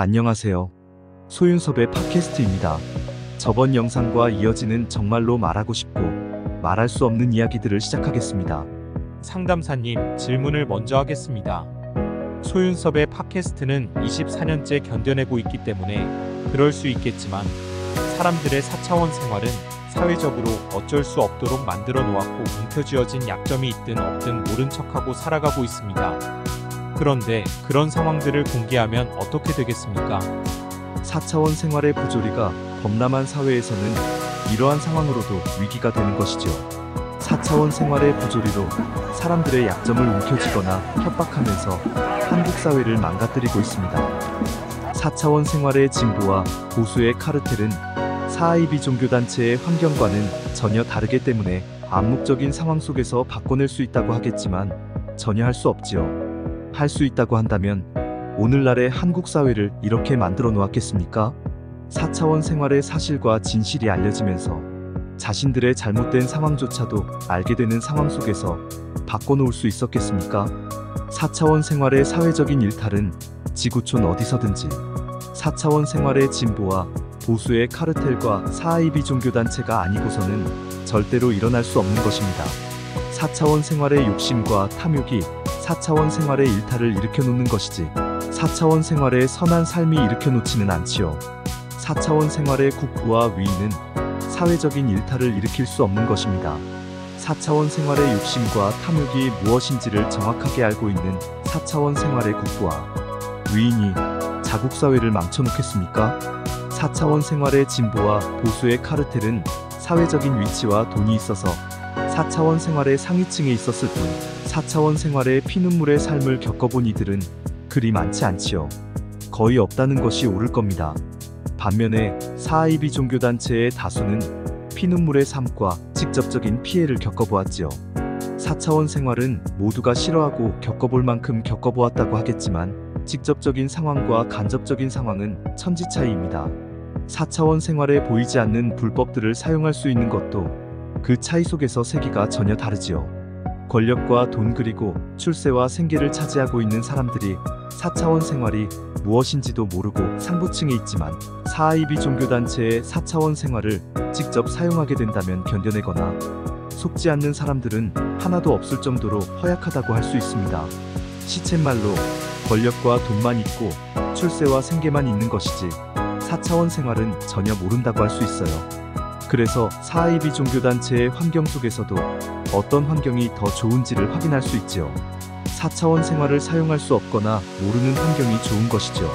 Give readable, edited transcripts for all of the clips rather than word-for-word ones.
안녕하세요. 소윤섭의 팟캐스트입니다. 저번 영상과 이어지는 정말로 말하고 싶고 말할 수 없는 이야기들을 시작하겠습니다. 상담사님, 질문을 먼저 하겠습니다. 소윤섭의 팟캐스트는 24년째 견뎌내고 있기 때문에 그럴 수 있겠지만 사람들의 4차원 생활은 사회적으로 어쩔 수 없도록 만들어 놓았고 움켜쥐어진 약점이 있든 없든 모른 척하고 살아가고 있습니다. 그런데 그런 상황들을 공개하면 어떻게 되겠습니까? 4차원 생활의 부조리가 범람한 사회에서는 이러한 상황으로도 위기가 되는 것이죠. 4차원 생활의 부조리로 사람들의 약점을 움켜쥐거나 협박하면서 한국 사회를 망가뜨리고 있습니다. 4차원 생활의 진보와 보수의 카르텔은 사하이비 종교단체의 환경과는 전혀 다르기 때문에 암묵적인 상황 속에서 바꿔낼 수 있다고 하겠지만 전혀 할 수 없지요. 할 수 있다고 한다면 오늘날의 한국 사회를 이렇게 만들어 놓았겠습니까? 4차원 생활의 사실과 진실이 알려지면서 자신들의 잘못된 상황조차도 알게 되는 상황 속에서 바꿔놓을 수 있었겠습니까? 4차원 생활의 사회적인 일탈은 지구촌 어디서든지 4차원 생활의 진보와 보수의 카르텔과 사하이비 종교단체가 아니고서는 절대로 일어날 수 없는 것입니다. 4차원 생활의 욕심과 탐욕이 4차원 생활의 일탈을 일으켜놓는 것이지 4차원 생활의 선한 삶이 일으켜놓지는 않지요. 4차원 생활의 국부와 위인은 사회적인 일탈을 일으킬 수 없는 것입니다. 4차원 생활의 욕심과 탐욕이 무엇인지를 정확하게 알고 있는 4차원 생활의 국부와 위인이 자국사회를 망쳐놓겠습니까? 4차원 생활의 진보와 보수의 카르텔은 사회적인 위치와 돈이 있어서 4차원 생활의 상위층에 있었을 뿐 4차원 생활의 피눈물의 삶을 겪어본 이들은 그리 많지 않지요. 거의 없다는 것이 옳을 겁니다. 반면에 사하이비 종교단체의 다수는 피눈물의 삶과 직접적인 피해를 겪어보았지요. 4차원 생활은 모두가 싫어하고 겪어볼 만큼 겪어보았다고 하겠지만 직접적인 상황과 간접적인 상황은 천지차이입니다. 4차원 생활에 보이지 않는 불법들을 사용할 수 있는 것도 그 차이 속에서 세계가 전혀 다르지요. 권력과 돈 그리고 출세와 생계를 차지하고 있는 사람들이 4차원 생활이 무엇인지도 모르고 상부층에 있지만 사하이비 종교단체의 4차원 생활을 직접 사용하게 된다면 견뎌내거나 속지 않는 사람들은 하나도 없을 정도로 허약하다고 할 수 있습니다. 시쳇말로 권력과 돈만 있고 출세와 생계만 있는 것이지 4차원 생활은 전혀 모른다고 할 수 있어요. 그래서 사하이비 종교단체의 환경 속에서도 어떤 환경이 더 좋은지를 확인할 수 있지요. 4차원 생활을 사용할 수 없거나 모르는 환경이 좋은 것이죠.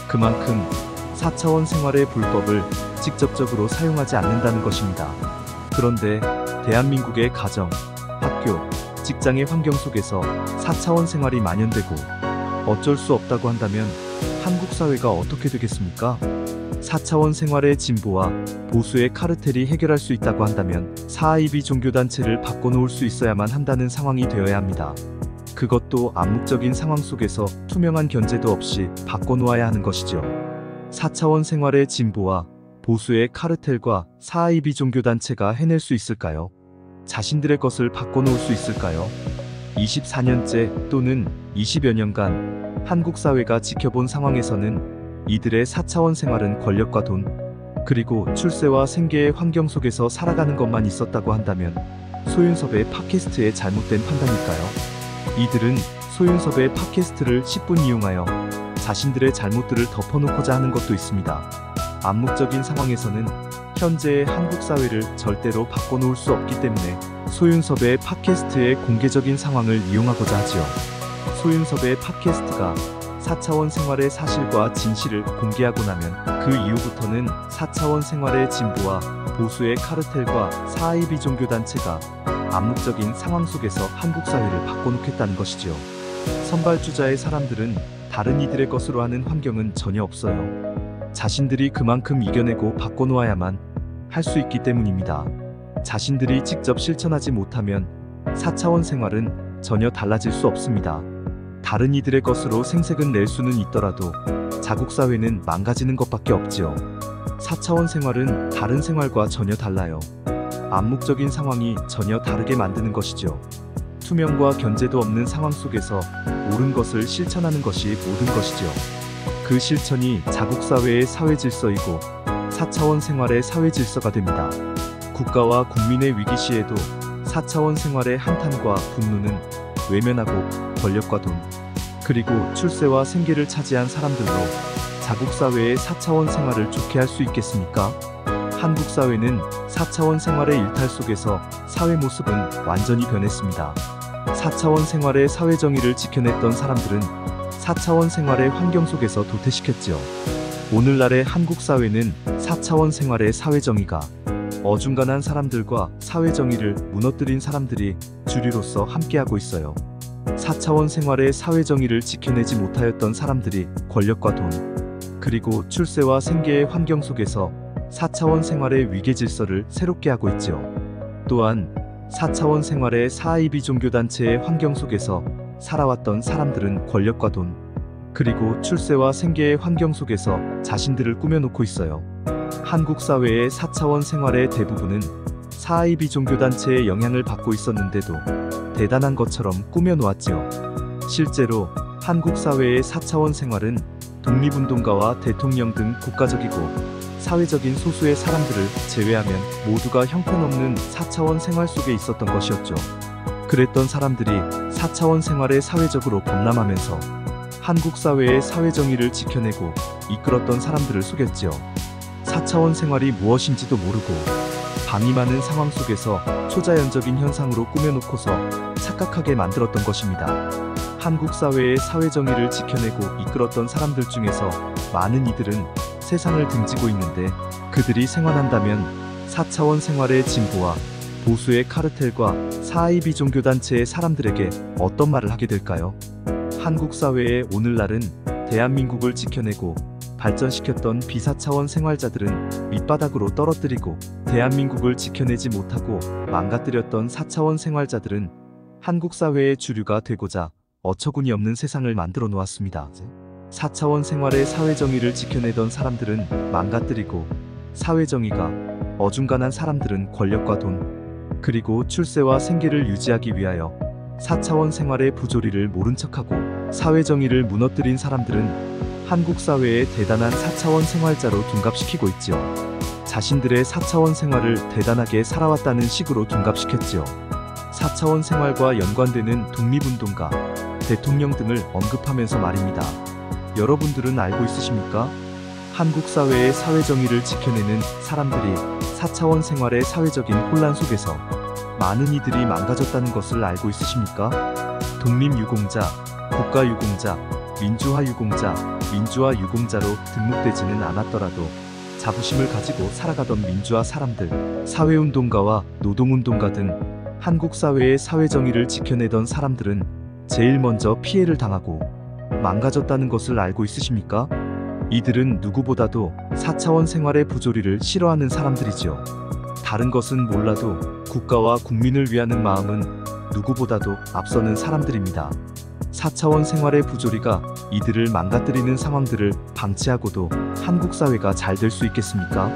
그만큼 4차원 생활의 불법을 직접적으로 사용하지 않는다는 것입니다. 그런데 대한민국의 가정, 학교, 직장의 환경 속에서 4차원 생활이 만연되고 어쩔 수 없다고 한다면 한국 사회가 어떻게 되겠습니까? 4차원 생활의 진보와 보수의 카르텔이 해결할 수 있다고 한다면 사하이비 종교단체를 바꿔놓을 수 있어야만 한다는 상황이 되어야 합니다. 그것도 암묵적인 상황 속에서 투명한 견제도 없이 바꿔놓아야 하는 것이죠. 4차원 생활의 진보와 보수의 카르텔과 사하이비 종교단체가 해낼 수 있을까요? 자신들의 것을 바꿔놓을 수 있을까요? 24년째 또는 20여 년간 한국 사회가 지켜본 상황에서는 이들의 4차원 생활은 권력과 돈, 그리고 출세와 생계의 환경 속에서 살아가는 것만 있었다고 한다면 소윤섭의 팟캐스트의 잘못된 판단일까요? 이들은 소윤섭의 팟캐스트를 10분 이용하여 자신들의 잘못들을 덮어놓고자 하는 것도 있습니다. 암묵적인 상황에서는 현재의 한국 사회를 절대로 바꿔놓을 수 없기 때문에 소윤섭의 팟캐스트의 공개적인 상황을 이용하고자 하지요. 소윤섭의 팟캐스트가 4차원 생활의 사실과 진실을 공개하고 나면 그 이후부터는 4차원 생활의 진보와 보수의 카르텔과 사하이비 종교단체가 암묵적인 상황 속에서 한국 사회를 바꿔놓겠다는 것이지요. 선발주자의 사람들은 다른 이들의 것으로 하는 환경은 전혀 없어요. 자신들이 그만큼 이겨내고 바꿔놓아야만 할 수 있기 때문입니다. 자신들이 직접 실천하지 못하면 4차원 생활은 전혀 달라질 수 없습니다. 다른 이들의 것으로 생색은 낼 수는 있더라도 자국 사회는 망가지는 것밖에 없지요. 4차원 생활은 다른 생활과 전혀 달라요. 암묵적인 상황이 전혀 다르게 만드는 것이죠. 투명과 견제도 없는 상황 속에서 옳은 것을 실천하는 것이 모든 것이죠. 그 실천이 자국 사회의 사회 질서이고 4차원 생활의 사회 질서가 됩니다. 국가와 국민의 위기 시에도 4차원 생활의 한탄과 분노는 외면하고 권력과 돈, 그리고 출세와 생계를 차지한 사람들로 자국 사회의 4차원 생활을 좋게 할 수 있겠습니까? 한국 사회는 4차원 생활의 일탈 속에서 사회 모습은 완전히 변했습니다. 4차원 생활의 사회 정의를 지켜냈던 사람들은 4차원 생활의 환경 속에서 도태시켰지요. 오늘날의 한국 사회는 4차원 생활의 사회 정의가 어중간한 사람들과 사회 정의를 무너뜨린 사람들이 주류로서 함께하고 있어요. 4차원 생활의 사회 정의를 지켜내지 못하였던 사람들이 권력과 돈, 그리고 출세와 생계의 환경 속에서 4차원 생활의 위계 질서를 새롭게 하고 있지요. 또한 4차원 생활의 사이비 종교단체의 환경 속에서 살아왔던 사람들은 권력과 돈, 그리고 출세와 생계의 환경 속에서 자신들을 꾸며놓고 있어요. 한국 사회의 4차원 생활의 대부분은 사이비 종교단체의 영향을 받고 있었는데도 대단한 것처럼 꾸며놓았지요. 실제로 한국 사회의 4차원 생활은 독립운동가와 대통령 등 국가적이고 사회적인 소수의 사람들을 제외하면 모두가 형편없는 4차원 생활 속에 있었던 것이었죠. 그랬던 사람들이 4차원 생활에 사회적으로 범람하면서 한국 사회의 사회정의를 지켜내고 이끌었던 사람들을 속였지요. 4차원 생활이 무엇인지도 모르고 방임하는 상황 속에서 초자연적인 현상으로 꾸며놓고서 착각하게 만들었던 것입니다. 한국 사회의 사회정의를 지켜내고 이끌었던 사람들 중에서 많은 이들은 세상을 등지고 있는데 그들이 생활한다면 4차원 생활의 진보와 보수의 카르텔과 사이비 종교단체의 사람들에게 어떤 말을 하게 될까요? 한국 사회의 오늘날은 대한민국을 지켜내고 발전시켰던 비사차원 생활자들은 밑바닥으로 떨어뜨리고 대한민국을 지켜내지 못하고 망가뜨렸던 4차원 생활자들은 한국 사회의 주류가 되고자 어처구니 없는 세상을 만들어 놓았습니다. 4차원 생활의 사회정의를 지켜내던 사람들은 망가뜨리고 사회정의가 어중간한 사람들은 권력과 돈, 그리고 출세와 생계를 유지하기 위하여 4차원 생활의 부조리를 모른 척하고 사회정의를 무너뜨린 사람들은 한국 사회의 대단한 4차원 생활자로 둔갑시키고 있지요. 자신들의 4차원 생활을 대단하게 살아왔다는 식으로 둔갑시켰지요. 4차원 생활과 연관되는 독립운동가, 대통령 등을 언급하면서 말입니다. 여러분들은 알고 있으십니까? 한국 사회의 사회정의를 지켜내는 사람들이 4차원 생활의 사회적인 혼란 속에서 많은 이들이 망가졌다는 것을 알고 있으십니까? 독립유공자, 국가유공자, 민주화유공자, 민주화유공자로 등록되지는 않았더라도 자부심을 가지고 살아가던 민주화 사람들, 사회운동가와 노동운동가 등 한국 사회의 사회정의를 지켜내던 사람들은 제일 먼저 피해를 당하고 망가졌다는 것을 알고 있으십니까? 이들은 누구보다도 4차원 생활의 부조리를 싫어하는 사람들이죠. 다른 것은 몰라도 국가와 국민을 위하는 마음은 누구보다도 앞서는 사람들입니다. 4차원 생활의 부조리가 이들을 망가뜨리는 상황들을 방치하고도 한국 사회가 잘 될 수 있겠습니까?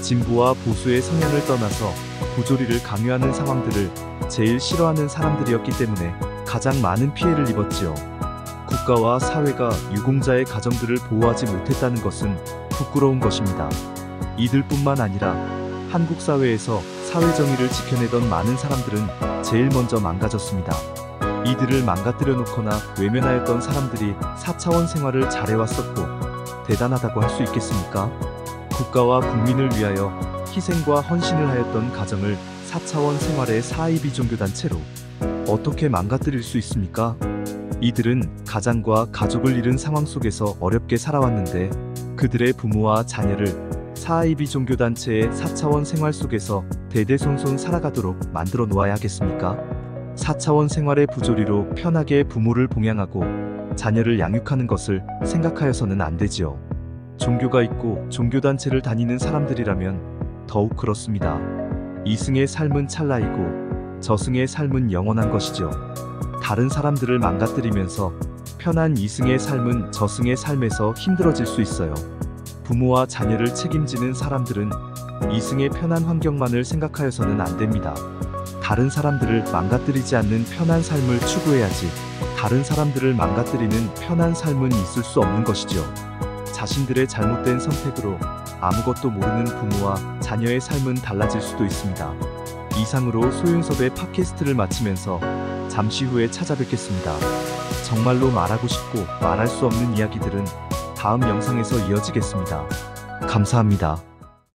진보와 보수의 성향을 떠나서 부조리를 강요하는 상황들을 제일 싫어하는 사람들이었기 때문에 가장 많은 피해를 입었지요. 국가와 사회가 유공자의 가정들을 보호하지 못했다는 것은 부끄러운 것입니다. 이들뿐만 아니라 한국 사회에서 사회정의를 지켜내던 많은 사람들은 제일 먼저 망가졌습니다. 이들을 망가뜨려 놓거나 외면하였던 사람들이 4차원 생활을 잘해왔었고 대단하다고 할 수 있겠습니까? 국가와 국민을 위하여 희생과 헌신을 하였던 가정을 4차원 생활의 사이비 종교단체로 어떻게 망가뜨릴 수 있습니까? 이들은 가장과 가족을 잃은 상황 속에서 어렵게 살아왔는데 그들의 부모와 자녀를 사이비 종교단체의 4차원 생활 속에서 대대손손 살아가도록 만들어 놓아야 하겠습니까? 4차원 생활의 부조리로 편하게 부모를 봉양하고 자녀를 양육하는 것을 생각하여서는 안 되지요. 종교가 있고 종교단체를 다니는 사람들이라면 더욱 그렇습니다. 이승의 삶은 찰나이고 저승의 삶은 영원한 것이죠. 다른 사람들을 망가뜨리면서 편한 이승의 삶은 저승의 삶에서 힘들어질 수 있어요. 부모와 자녀를 책임지는 사람들은 이승의 편한 환경만을 생각하여서는 안 됩니다. 다른 사람들을 망가뜨리지 않는 편한 삶을 추구해야지 다른 사람들을 망가뜨리는 편한 삶은 있을 수 없는 것이죠. 자신들의 잘못된 선택으로 아무것도 모르는 부모와 자녀의 삶은 달라질 수도 있습니다. 이상으로 소윤섭의 팟캐스트를 마치면서 잠시 후에 찾아뵙겠습니다. 정말로 말하고 싶고 말할 수 없는 이야기들은 다음 영상에서 이어지겠습니다. 감사합니다.